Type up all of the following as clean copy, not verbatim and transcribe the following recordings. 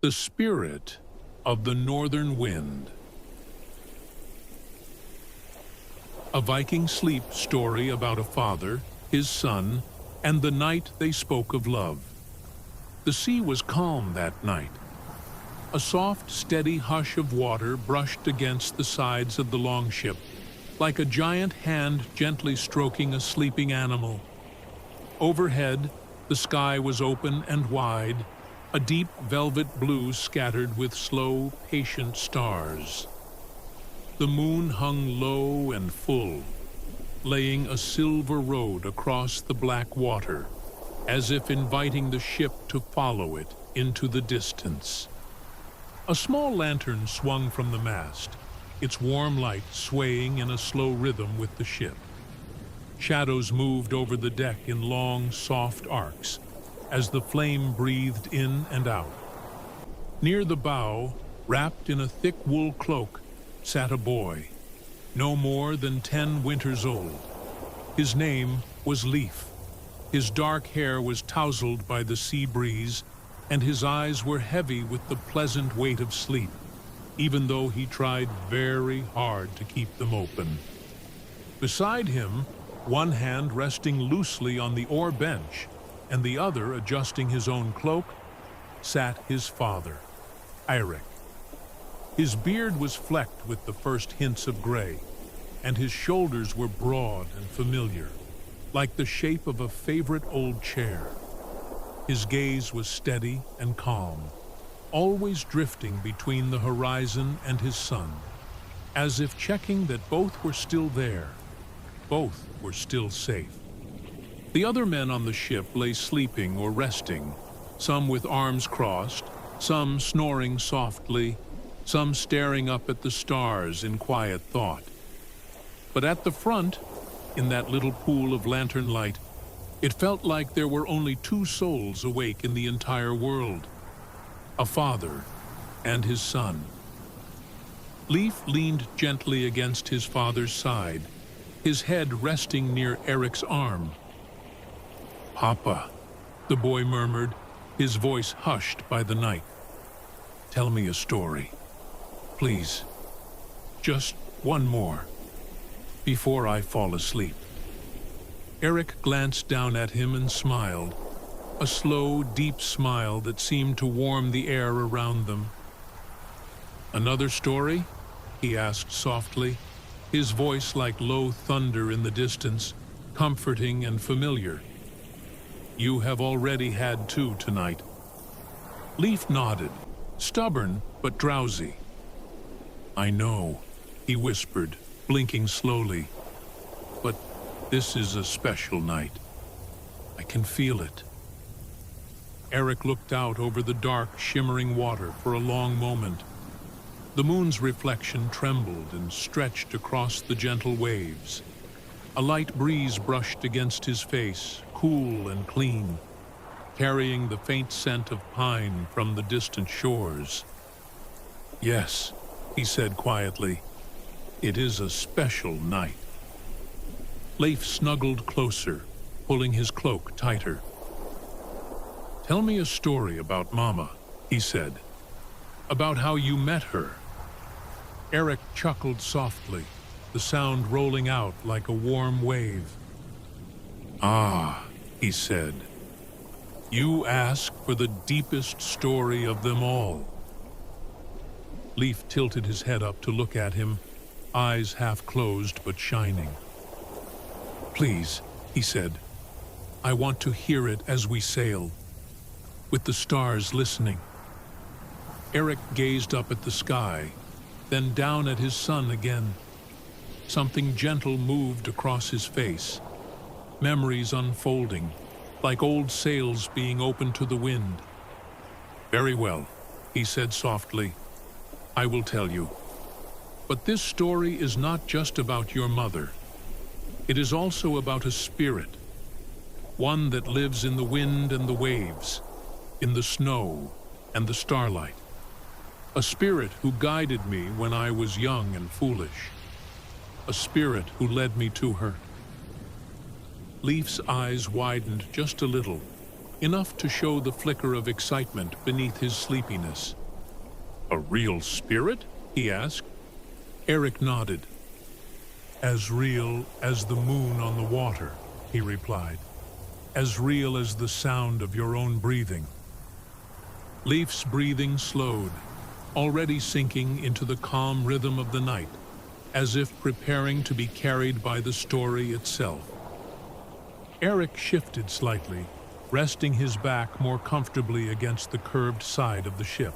The Spirit of the Northern Wind. A Viking sleep story about a father, his son, and the night they spoke of love. The sea was calm that night. A soft, steady hush of water brushed against the sides of the longship, like a giant hand gently stroking a sleeping animal. Overhead, the sky was open and wide, a deep velvet blue scattered with slow, patient stars. The moon hung low and full, laying a silver road across the black water, as if inviting the ship to follow it into the distance. A small lantern swung from the mast, its warm light swaying in a slow rhythm with the ship. Shadows moved over the deck in long, soft arcs, as the flame breathed in and out. Near the bow, wrapped in a thick wool cloak, sat a boy, no more than 10 winters old. His name was Leif. His dark hair was tousled by the sea breeze, and his eyes were heavy with the pleasant weight of sleep, even though he tried very hard to keep them open. Beside him, one hand resting loosely on the oar bench, and the other adjusting his own cloak, sat his father, Eirik. His beard was flecked with the first hints of gray, and his shoulders were broad and familiar, like the shape of a favorite old chair. His gaze was steady and calm, always drifting between the horizon and his son, as if checking that both were still there, both were still safe. The other men on the ship lay sleeping or resting, some with arms crossed, some snoring softly, some staring up at the stars in quiet thought. But at the front, in that little pool of lantern light, it felt like there were only 2 souls awake in the entire world, a father and his son. Leif leaned gently against his father's side, his head resting near Eric's arm. "Papa," the boy murmured, his voice hushed by the night. "Tell me a story. Please, just one more, before I fall asleep." Eric glanced down at him and smiled, a slow, deep smile that seemed to warm the air around them. "Another story?" he asked softly, his voice like low thunder in the distance, comforting and familiar. "You have already had 2 tonight." Leif nodded, stubborn but drowsy. "I know," he whispered, blinking slowly, "but this is a special night. I can feel it." Eric looked out over the dark, shimmering water for a long moment. The moon's reflection trembled and stretched across the gentle waves. A light breeze brushed against his face, cool and clean, carrying the faint scent of pine from the distant shores. "Yes," he said quietly, "it is a special night." Leif snuggled closer, pulling his cloak tighter. "Tell me a story about Mama," he said, "about how you met her." Eric chuckled softly, the sound rolling out like a warm wave. "Ah," he said, "you ask for the deepest story of them all." Leif tilted his head up to look at him, eyes half closed but shining. "Please," he said, "I want to hear it as we sail, with the stars listening." Eric gazed up at the sky, then down at his son again. Something gentle moved across his face, memories unfolding, like old sails being opened to the wind. "Very well," he said softly, "I will tell you. But this story is not just about your mother. It is also about a spirit, one that lives in the wind and the waves, in the snow and the starlight. A spirit who guided me when I was young and foolish. A spirit who led me to her." Leif's eyes widened just a little, enough to show the flicker of excitement beneath his sleepiness. "A real spirit?" he asked. Eric nodded. "As real as the moon on the water," he replied. "As real as the sound of your own breathing." Leif's breathing slowed, already sinking into the calm rhythm of the night, as if preparing to be carried by the story itself. Eric shifted slightly, resting his back more comfortably against the curved side of the ship.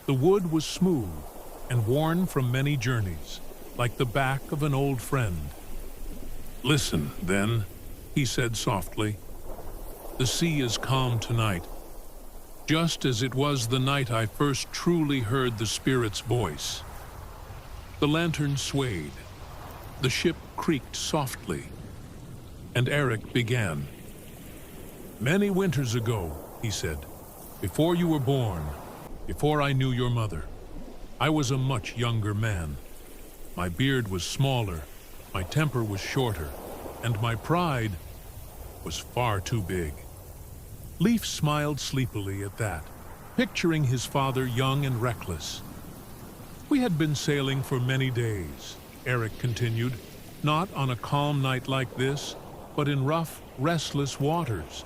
The wood was smooth and worn from many journeys, like the back of an old friend. "Listen, then," he said softly. "The sea is calm tonight, just as it was the night I first truly heard the spirit's voice." The lantern swayed, the ship creaked softly, and Eric began. "Many winters ago," he said, "before you were born, before I knew your mother, I was a much younger man. My beard was smaller, my temper was shorter, and my pride was far too big." Leif smiled sleepily at that, picturing his father young and reckless. "We had been sailing for many days," Eric continued, "not on a calm night like this, but in rough, restless waters.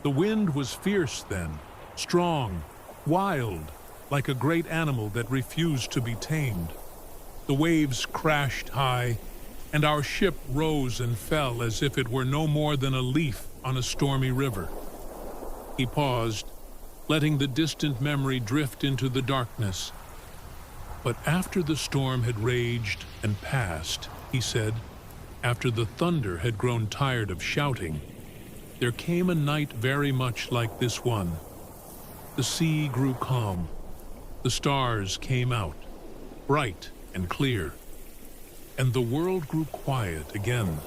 The wind was fierce then, strong, wild, like a great animal that refused to be tamed. The waves crashed high, and our ship rose and fell as if it were no more than a leaf on a stormy river." He paused, letting the distant memory drift into the darkness. "But after the storm had raged and passed," he said, "after the thunder had grown tired of shouting, there came a night very much like this one. The sea grew calm. The stars came out, bright and clear, and the world grew quiet again,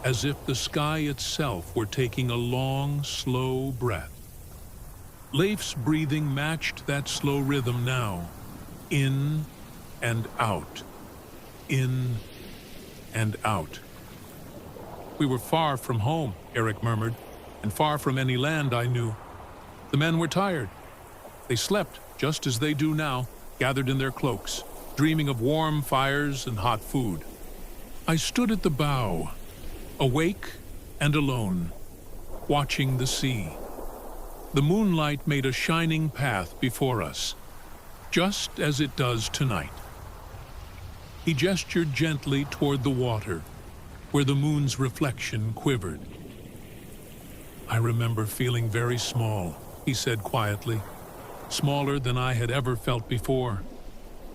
as if the sky itself were taking a long, slow breath." Leif's breathing matched that slow rhythm now, in and out, in and out. "We were far from home," Eric murmured, "and far from any land I knew. The men were tired. They slept just as they do now, gathered in their cloaks, dreaming of warm fires and hot food. I stood at the bow, awake and alone, watching the sea. The moonlight made a shining path before us, just as it does tonight." He gestured gently toward the water, where the moon's reflection quivered. "I remember feeling very small," he said quietly, "smaller than I had ever felt before.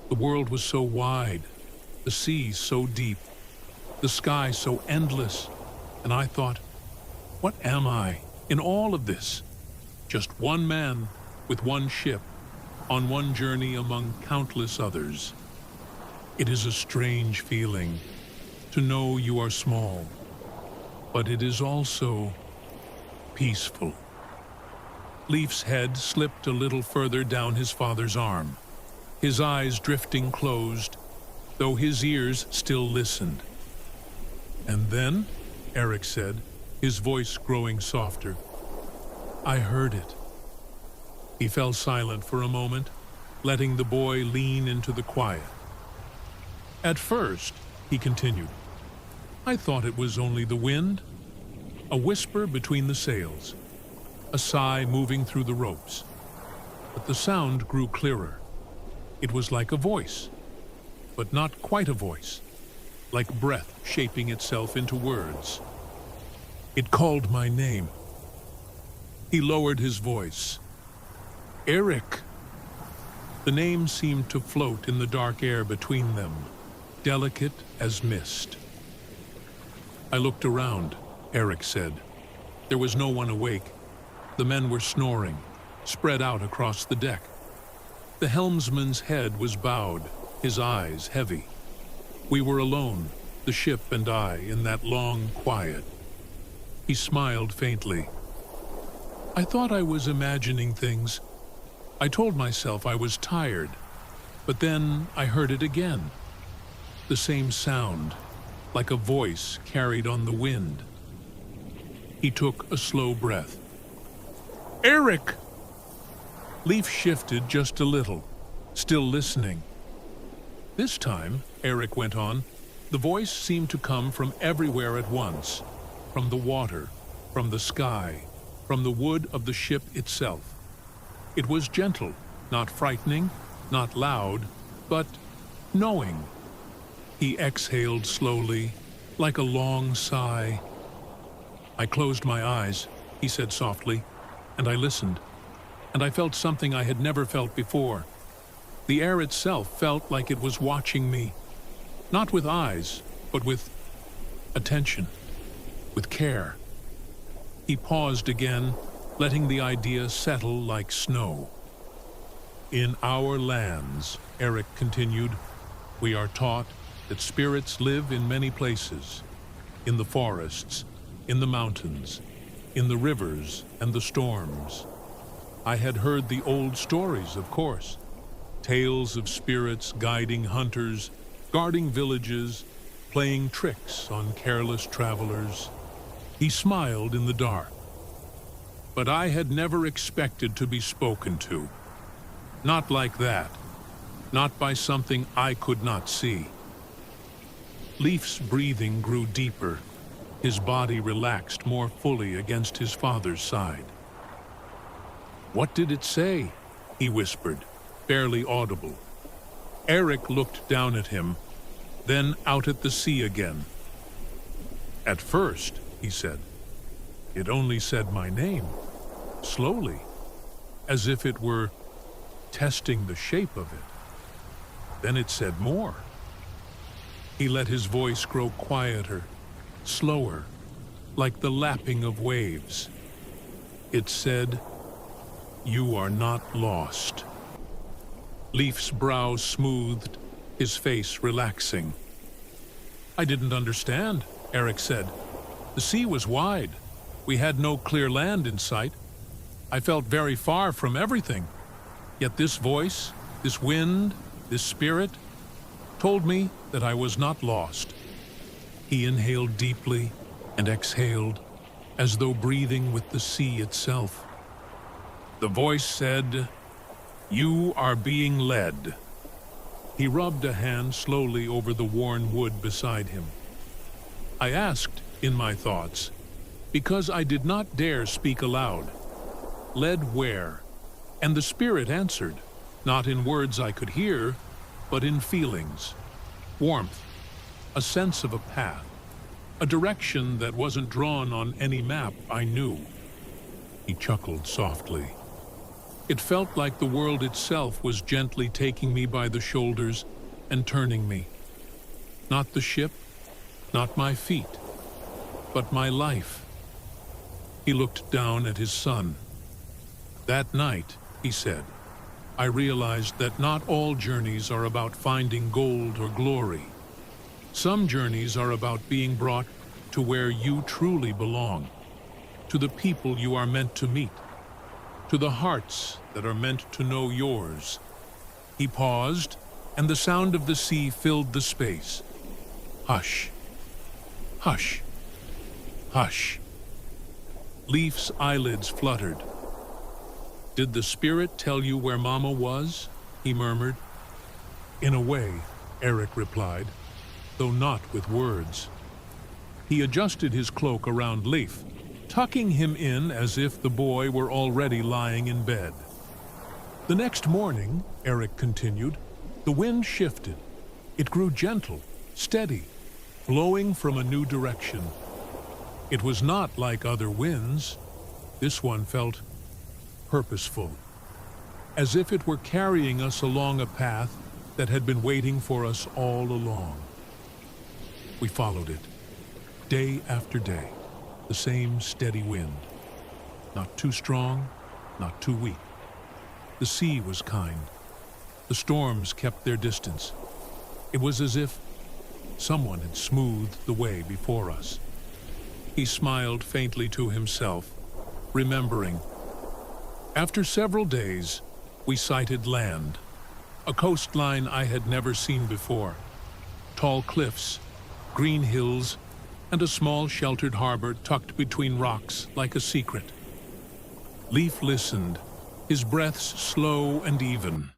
The world was so wide, the sea so deep, the sky so endless, and I thought, what am I in all of this? Just one man with one ship, on one journey among countless others. It is a strange feeling to know you are small, but it is also peaceful." Leif's head slipped a little further down his father's arm, his eyes drifting closed, though his ears still listened. "And then," Eric said, his voice growing softer, "I heard it." He fell silent for a moment, letting the boy lean into the quiet. "At first," he continued, "I thought it was only the wind, a whisper between the sails, a sigh moving through the ropes. But the sound grew clearer. It was like a voice, but not quite a voice, like breath shaping itself into words. It called my name." He lowered his voice. "Eric!" The name seemed to float in the dark air between them, delicate as mist. "I looked around," Eric said. There was no one awake. The men were snoring, spread out across the deck. The helmsman's head was bowed, his eyes heavy. We were alone, the ship and I, in that long quiet. He smiled faintly. "I thought I was imagining things. I told myself I was tired, but then I heard it again. The same sound, like a voice carried on the wind." He took a slow breath. Eric! Leaf shifted just a little, still listening. This time, Eric went on, the voice seemed to come from everywhere at once, from the water, from the sky, from the wood of the ship itself. It was gentle, not frightening, not loud, but knowing. He exhaled slowly, like a long sigh. I closed my eyes, he said softly, and I listened, and I felt something I had never felt before. The air itself felt like it was watching me, not with eyes, but with attention, with care. He paused again, letting the idea settle like snow. In our lands, Eric continued, we are taught that spirits live in many places, in the forests, in the mountains, in the rivers and the storms. I had heard the old stories, of course, tales of spirits guiding hunters, guarding villages, playing tricks on careless travelers. He smiled in the dark. But I had never expected to be spoken to. Not like that. Not by something I could not see. Leaf's breathing grew deeper. His body relaxed more fully against his father's side. "What did it say?" he whispered, barely audible. Eric looked down at him, then out at the sea again. "At first," he said, "it only said my name, slowly, as if it were testing the shape of it. Then it said more." He let his voice grow quieter, slower, like the lapping of waves. It said, "You are not lost." Leaf's brow smoothed, his face relaxing. "I didn't understand," Eric said. "The sea was wide. We had no clear land in sight. I felt very far from everything. Yet this voice, this wind, this spirit, told me that I was not lost." He inhaled deeply and exhaled, as though breathing with the sea itself. The voice said, "You are being led." He rubbed a hand slowly over the worn wood beside him. I asked, in my thoughts, because I did not dare speak aloud, "Led where?" And the spirit answered, not in words I could hear, but in feelings, warmth, a sense of a path, a direction that wasn't drawn on any map I knew. He chuckled softly. It felt like the world itself was gently taking me by the shoulders and turning me. Not the ship, not my feet, but my life. He looked down at his son. "That night," he said, "I realized that not all journeys are about finding gold or glory. Some journeys are about being brought to where you truly belong, to the people you are meant to meet, to the hearts that are meant to know yours." He paused, and the sound of the sea filled the space. Hush. Hush. Hush. Leaf's eyelids fluttered. "Did the spirit tell you where Mama was?" he murmured. "In a way," Eric replied, though not with words. He adjusted his cloak around Leaf, tucking him in as if the boy were already lying in bed. "The next morning," Eric continued, "the wind shifted. It grew gentle, steady, blowing from a new direction. It was not like other winds. This one felt purposeful, as if it were carrying us along a path that had been waiting for us all along. We followed it, day after day, the same steady wind. Not too strong, not too weak. The sea was kind. The storms kept their distance. It was as if someone had smoothed the way before us." He smiled faintly to himself, remembering. After several days, we sighted land, a coastline I had never seen before. Tall cliffs, green hills, and a small sheltered harbor tucked between rocks like a secret. Leif listened, his breaths slow and even.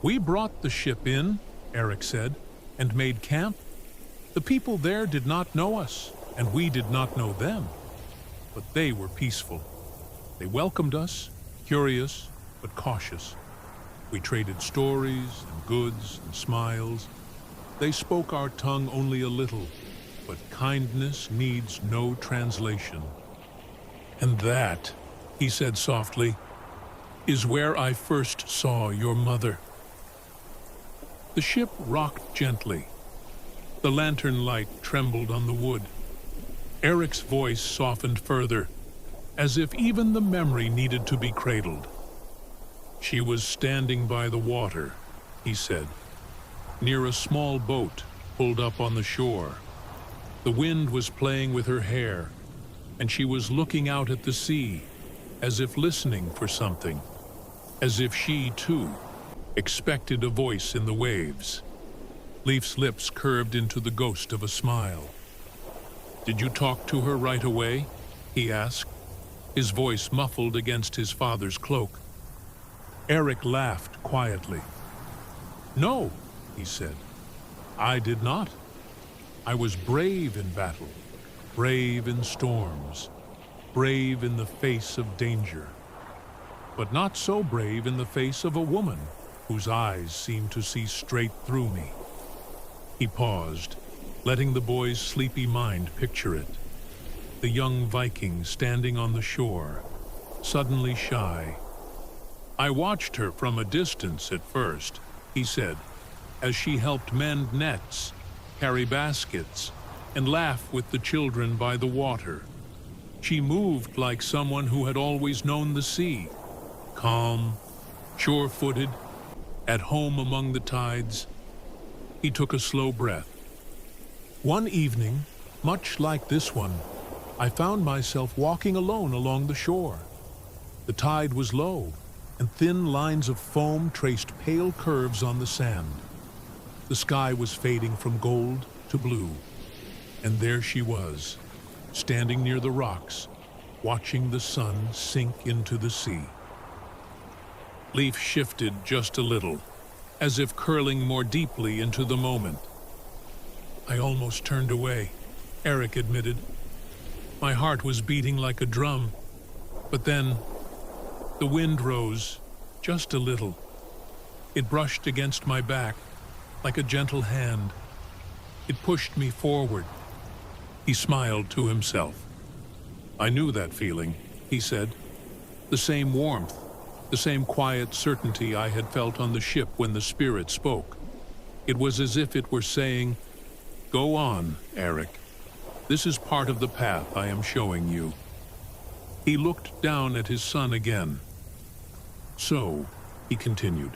"We brought the ship in," Eric said, "and made camp. The people there did not know us, and we did not know them. But they were peaceful. They welcomed us, curious but cautious. We traded stories and goods and smiles. They spoke our tongue only a little, but kindness needs no translation. And that," he said softly, "is where I first saw your mother." The ship rocked gently. The lantern light trembled on the wood. Eric's voice softened further, as if even the memory needed to be cradled. "She was standing by the water," he said, "near a small boat pulled up on the shore. The wind was playing with her hair, and she was looking out at the sea, as if listening for something, as if she, too, expected a voice in the waves." Leif's lips curved into the ghost of a smile. "Did you talk to her right away?" he asked, his voice muffled against his father's cloak. Eric laughed quietly. "No," he said, "I did not. I was brave in battle, brave in storms, brave in the face of danger, but not so brave in the face of a woman whose eyes seemed to see straight through me." He paused, letting the boy's sleepy mind picture it. The young Viking standing on the shore, suddenly shy. "I watched her from a distance at first," he said, "as she helped mend nets, carry baskets, and laugh with the children by the water. She moved like someone who had always known the sea, calm, sure-footed, at home among the tides." He took a slow breath. "One evening, much like this one, I found myself walking alone along the shore. The tide was low, and thin lines of foam traced pale curves on the sand. The sky was fading from gold to blue, and there she was, standing near the rocks, watching the sun sink into the sea." Leif shifted just a little, as if curling more deeply into the moment. "I almost turned away," Eric admitted. "My heart was beating like a drum, but then the wind rose just a little. It brushed against my back like a gentle hand. It pushed me forward." He smiled to himself. "I knew that feeling," he said. "The same warmth, the same quiet certainty I had felt on the ship when the spirit spoke. It was as if it were saying, 'Go on, Eric. This is part of the path I am showing you.'" He looked down at his son again. "So," he continued,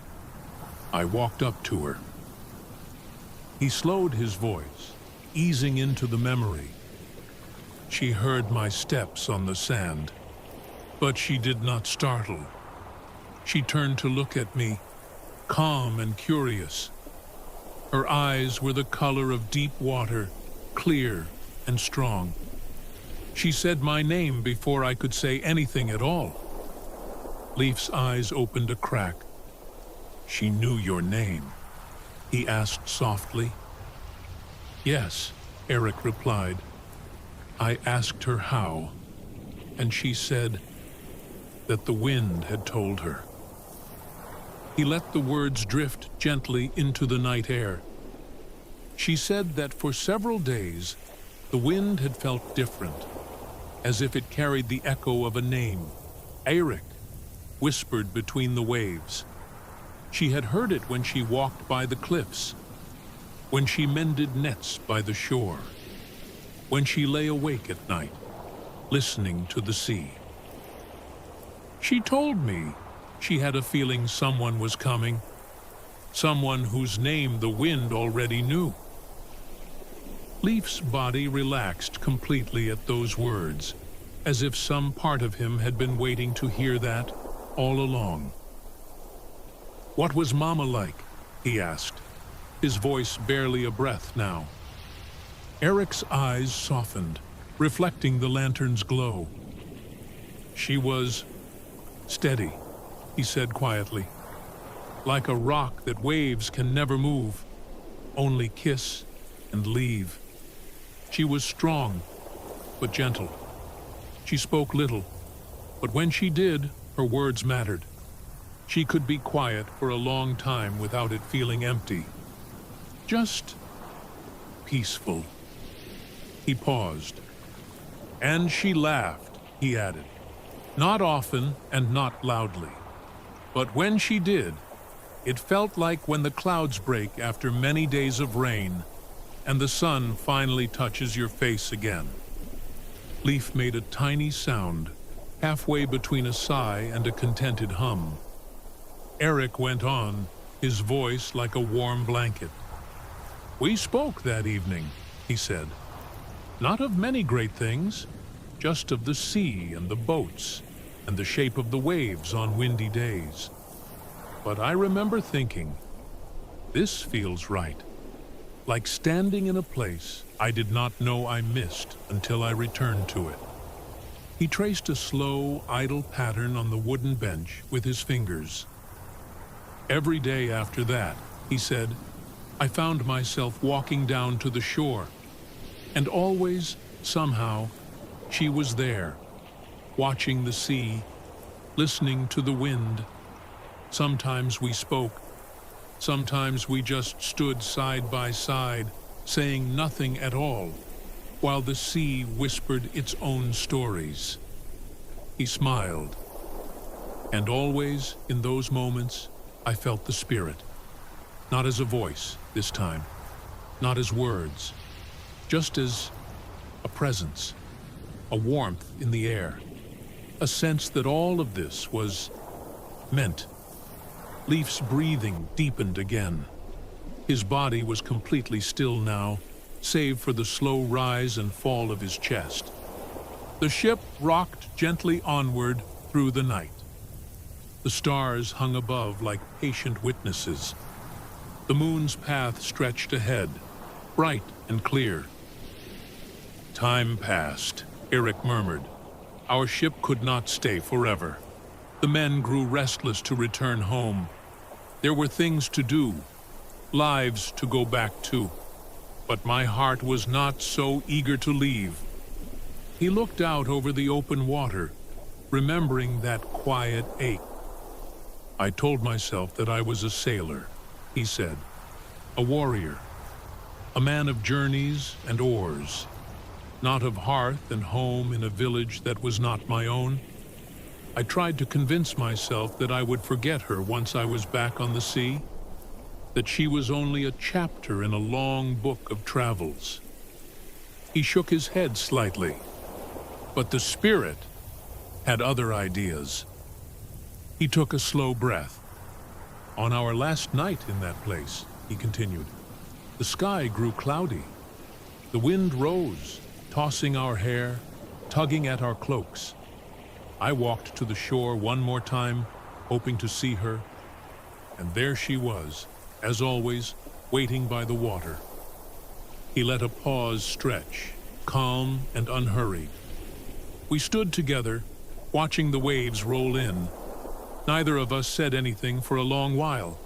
"I walked up to her." He slowed his voice, easing into the memory. "She heard my steps on the sand, but she did not startle. She turned to look at me, calm and curious. Her eyes were the color of deep water, clear and strong. She said my name before I could say anything at all." Leif's eyes opened a crack. "She knew your name?" he asked softly. "Yes," Eric replied. "I asked her how, and she said that the wind had told her." He let the words drift gently into the night air. "She said that for several days the wind had felt different, as if it carried the echo of a name, Eric, whispered between the waves. She had heard it when she walked by the cliffs, when she mended nets by the shore, when she lay awake at night, listening to the sea. She told me she had a feeling someone was coming, someone whose name the wind already knew." Leif's body relaxed completely at those words, as if some part of him had been waiting to hear that all along. "What was Mama like?" he asked, his voice barely a breath now. Eric's eyes softened, reflecting the lantern's glow. She was steady, he said quietly, like a rock that waves can never move, only kiss and leave. She was strong, but gentle. She spoke little, but when she did, her words mattered. She could be quiet for a long time without it feeling empty. Just peaceful. He paused. And she laughed, he added. Not often and not loudly. But when she did, it felt like when the clouds break after many days of rain and the sun finally touches your face again. Leaf made a tiny sound, halfway between a sigh and a contented hum. Eric went on, his voice like a warm blanket. We spoke that evening, he said. Not of many great things, just of the sea and the boats and the shape of the waves on windy days. But I remember thinking, this feels right, like standing in a place I did not know I missed until I returned to it. He traced a slow, idle pattern on the wooden bench with his fingers. Every day after that, he said, I found myself walking down to the shore, and always, somehow, she was there, watching the sea, listening to the wind. Sometimes we spoke, sometimes we just stood side by side, saying nothing at all, while the sea whispered its own stories. He smiled, and always, in those moments, I felt the spirit. Not as a voice, this time, not as words, just as a presence, a warmth in the air, a sense that all of this was meant. Leaf's breathing deepened again. His body was completely still now, save for the slow rise and fall of his chest. The ship rocked gently onward through the night. The stars hung above like patient witnesses. The moon's path stretched ahead, bright and clear. Time passed, Eric murmured. Our ship could not stay forever. The men grew restless to return home. There were things to do, lives to go back to. But my heart was not so eager to leave. He looked out over the open water, remembering that quiet ache. I told myself that I was a sailor, he said, a warrior, a man of journeys and oars, not of hearth and home in a village that was not my own. I tried to convince myself that I would forget her once I was back on the sea, that she was only a chapter in a long book of travels. He shook his head slightly, but the spirit had other ideas. He took a slow breath. On our last night in that place, he continued, the sky grew cloudy. The wind rose, tossing our hair, tugging at our cloaks. I walked to the shore one more time, hoping to see her, and there she was, as always, waiting by the water. He let a pause stretch, calm and unhurried. We stood together, watching the waves roll in. Neither of us said anything for a long while.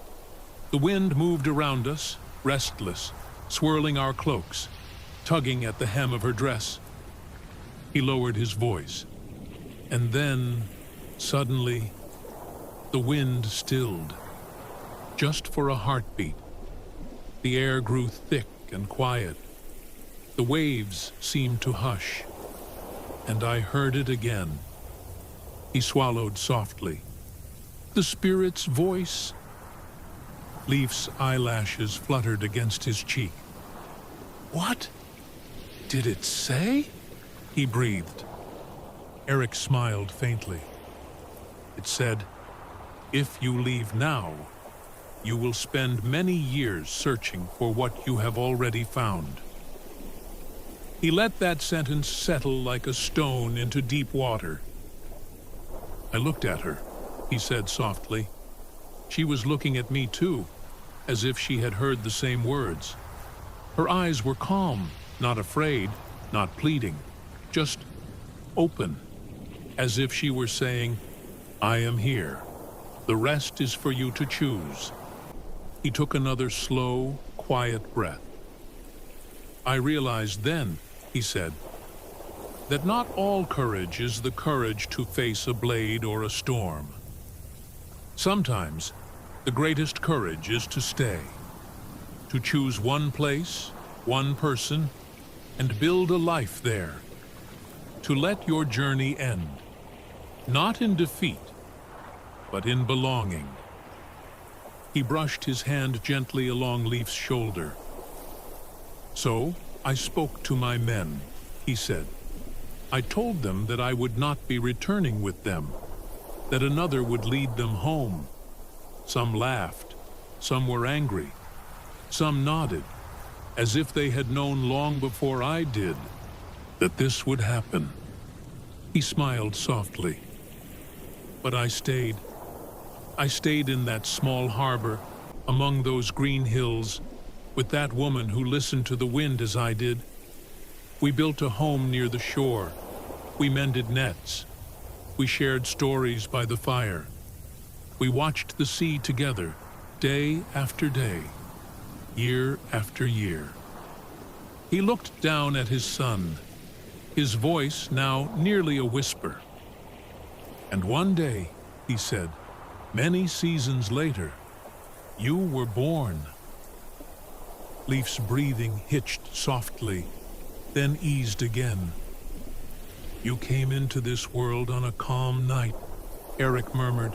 The wind moved around us, restless, swirling our cloaks, tugging at the hem of her dress. He lowered his voice. And then, suddenly, the wind stilled, just for a heartbeat. The air grew thick and quiet. The waves seemed to hush, and I heard it again. He swallowed softly. The spirit's voice. Leaf's eyelashes fluttered against his cheek. What did it say? He breathed. Eric smiled faintly. It said, if you leave now, you will spend many years searching for what you have already found. He let that sentence settle like a stone into deep water. I looked at her, he said softly. She was looking at me too, as if she had heard the same words. Her eyes were calm, not afraid, not pleading, just open. as if she were saying, "I am here. The rest is for you to choose." He took another slow, quiet breath. "I realized then," he said, "that not all courage is the courage to face a blade or a storm. Sometimes, the greatest courage is to stay, to choose one place, one person, and build a life there, to let your journey end, not in defeat, but in belonging." He brushed his hand gently along Leif's shoulder. "So, I spoke to my men," he said. "I told them that I would not be returning with them, that another would lead them home. Some laughed, some were angry, some nodded, as if they had known long before I did that this would happen." He smiled softly. "But I stayed. I stayed in that small harbor, among those green hills, with that woman who listened to the wind as I did. We built a home near the shore. We mended nets. We shared stories by the fire. We watched the sea together, day after day, year after year." He looked down at his son, his voice now nearly a whisper. "And one day," he said, "many seasons later, you were born." Leif's breathing hitched softly, then eased again. "You came into this world on a calm night," Eric murmured,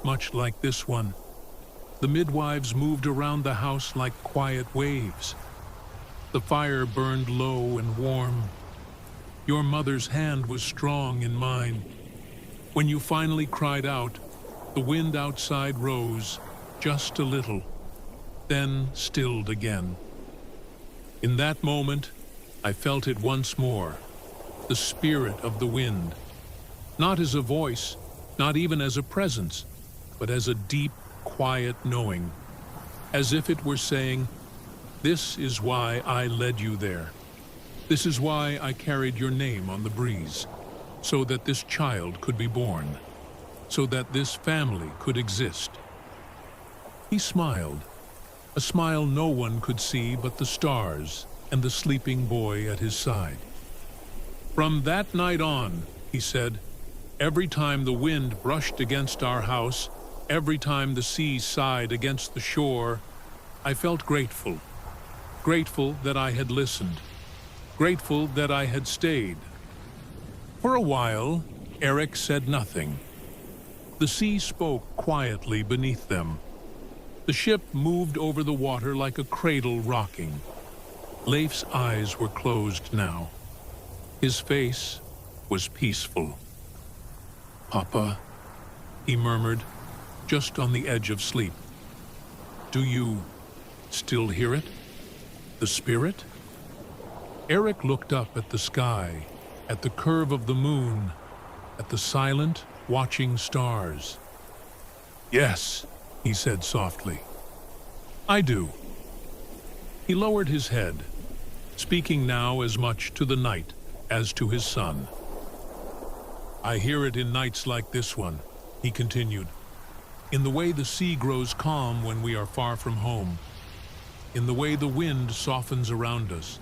"much like this one. The midwives moved around the house like quiet waves. The fire burned low and warm. Your mother's hand was strong in mine. When you finally cried out, the wind outside rose, just a little, then stilled again. In that moment, I felt it once more, the spirit of the wind, not as a voice, not even as a presence, but as a deep, quiet knowing, as if it were saying, 'This is why I led you there. This is why I carried your name on the breeze, so that this child could be born, so that this family could exist.'" He smiled, a smile no one could see but the stars and the sleeping boy at his side. "From that night on," he said, "every time the wind brushed against our house, every time the sea sighed against the shore, I felt grateful. Grateful that I had listened. Grateful that I had stayed." For a while, Eric said nothing. The sea spoke quietly beneath them. The ship moved over the water like a cradle rocking. Leif's eyes were closed now. His face was peaceful. "Papa," he murmured, just on the edge of sleep. "Do you still hear it? The spirit?" Eric looked up at the sky, at the curve of the moon, at the silent, watching stars. "Yes," he said softly. "I do." He lowered his head, speaking now as much to the night as to his son. "I hear it in nights like this one," he continued, "in the way the sea grows calm when we are far from home, in the way the wind softens around us,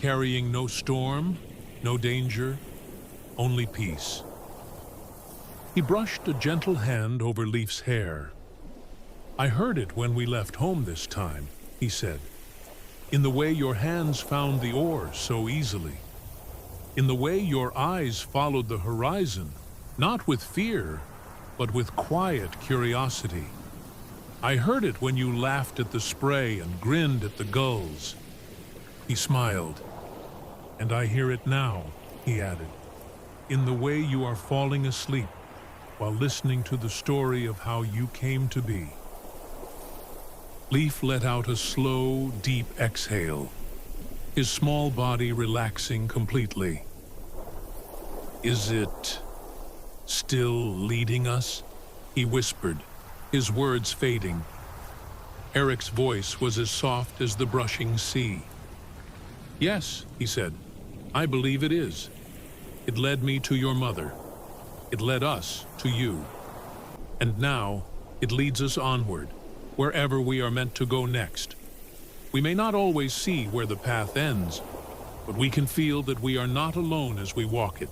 carrying no storm, no danger, only peace." He brushed a gentle hand over Leif's hair. "I heard it when we left home this time," he said, "in the way your hands found the oars so easily, in the way your eyes followed the horizon, not with fear, but with quiet curiosity. I heard it when you laughed at the spray and grinned at the gulls." He smiled. "And I hear it now," he added, "in the way you are falling asleep while listening to the story of how you came to be." Leif let out a slow, deep exhale, his small body relaxing completely. "Is it still leading us?" he whispered, his words fading. Eric's voice was as soft as the brushing sea. "Yes," he said, "I believe it is. It led me to your mother. It led us to you. And now it leads us onward, wherever we are meant to go next. We may not always see where the path ends, but we can feel that we are not alone as we walk it.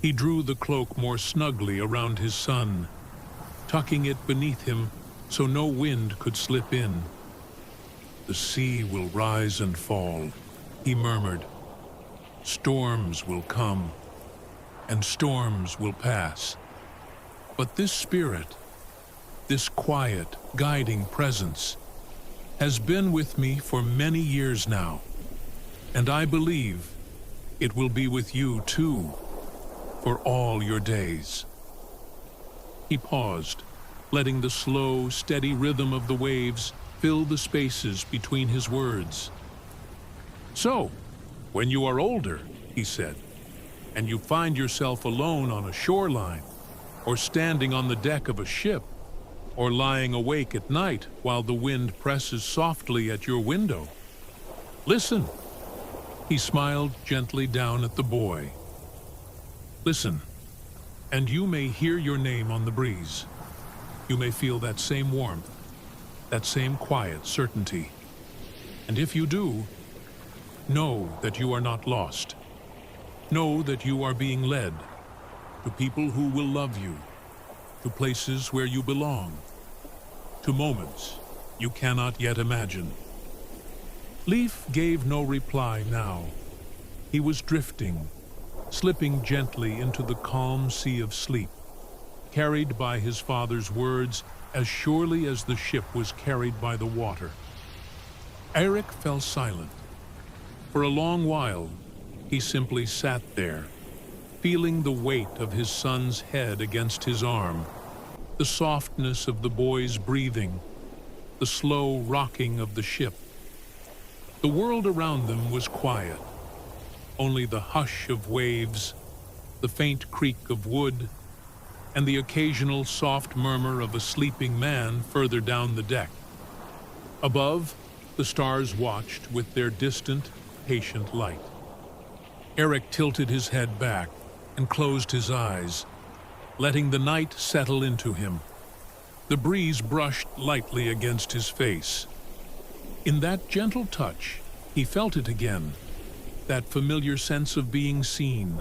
He drew the cloak more snugly around his son, tucking it beneath him so no wind could slip in. The sea will rise and fall, he murmured. Storms will come, and storms will pass. But this spirit, this quiet, guiding presence, has been with me for many years now, and I believe it will be with you too, for all your days. He paused, letting the slow, steady rhythm of the waves fill the spaces between his words. So, when you are older, he said, and you find yourself alone on a shoreline, or standing on the deck of a ship, or lying awake at night while the wind presses softly at your window, listen. He smiled gently down at the boy. Listen, and you may hear your name on the breeze. You may feel that same warmth, that same quiet certainty. And if you do, know that you are not lost. Know that you are being led to people who will love you, to places where you belong, to moments you cannot yet imagine. Leaf gave no reply now. He was drifting, slipping gently into the calm sea of sleep, carried by his father's words as surely as the ship was carried by the water. Eric fell silent. For a long while, he simply sat there, feeling the weight of his son's head against his arm, the softness of the boy's breathing, the slow rocking of the ship. The world around them was quiet. Only the hush of waves, the faint creak of wood, and the occasional soft murmur of a sleeping man further down the deck. Above, the stars watched with their distant, patient light. Eric tilted his head back and closed his eyes, letting the night settle into him. The breeze brushed lightly against his face. In that gentle touch, he felt it again, that familiar sense of being seen,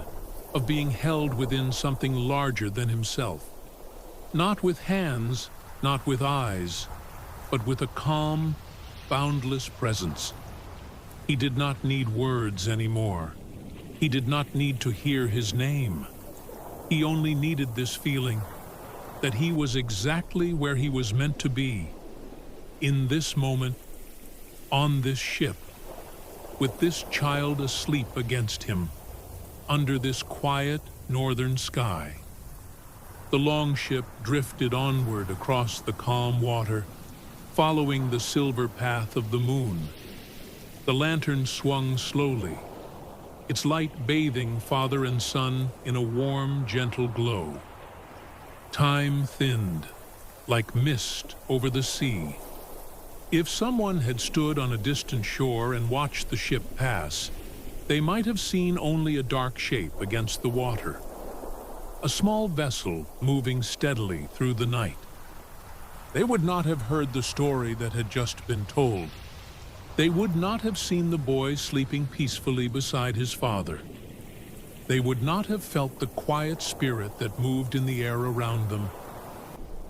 of being held within something larger than himself. Not with hands, not with eyes, but with a calm, boundless presence. He did not need words anymore. He did not need to hear his name. He only needed this feeling that he was exactly where he was meant to be, in this moment, on this ship, with this child asleep against him, under this quiet northern sky. The longship drifted onward across the calm water, following the silver path of the moon. The lantern swung slowly, its light bathing father and son in a warm, gentle glow. Time thinned, like mist over the sea. If someone had stood on a distant shore and watched the ship pass, they might have seen only a dark shape against the water, a small vessel moving steadily through the night. They would not have heard the story that had just been told. They would not have seen the boy sleeping peacefully beside his father. They would not have felt the quiet spirit that moved in the air around them.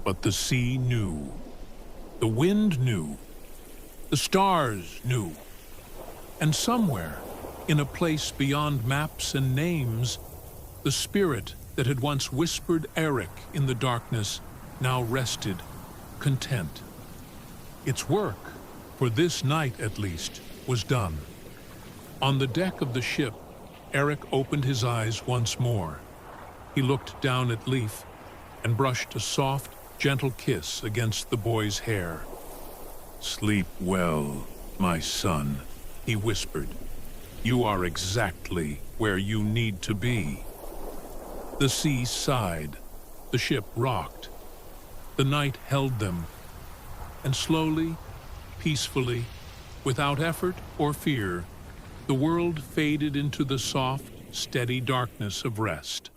But the sea knew. The wind knew. The stars knew. And somewhere, in a place beyond maps and names, the spirit that had once whispered Eric in the darkness now rested, content. Its work, for this night at least, was done. On the deck of the ship, Eric opened his eyes once more. He looked down at Leaf and brushed a soft, gentle kiss against the boy's hair. "Sleep well, my son," he whispered. "You are exactly where you need to be." The sea sighed, the ship rocked. The night held them, and slowly, peacefully, without effort or fear, the world faded into the soft, steady darkness of rest.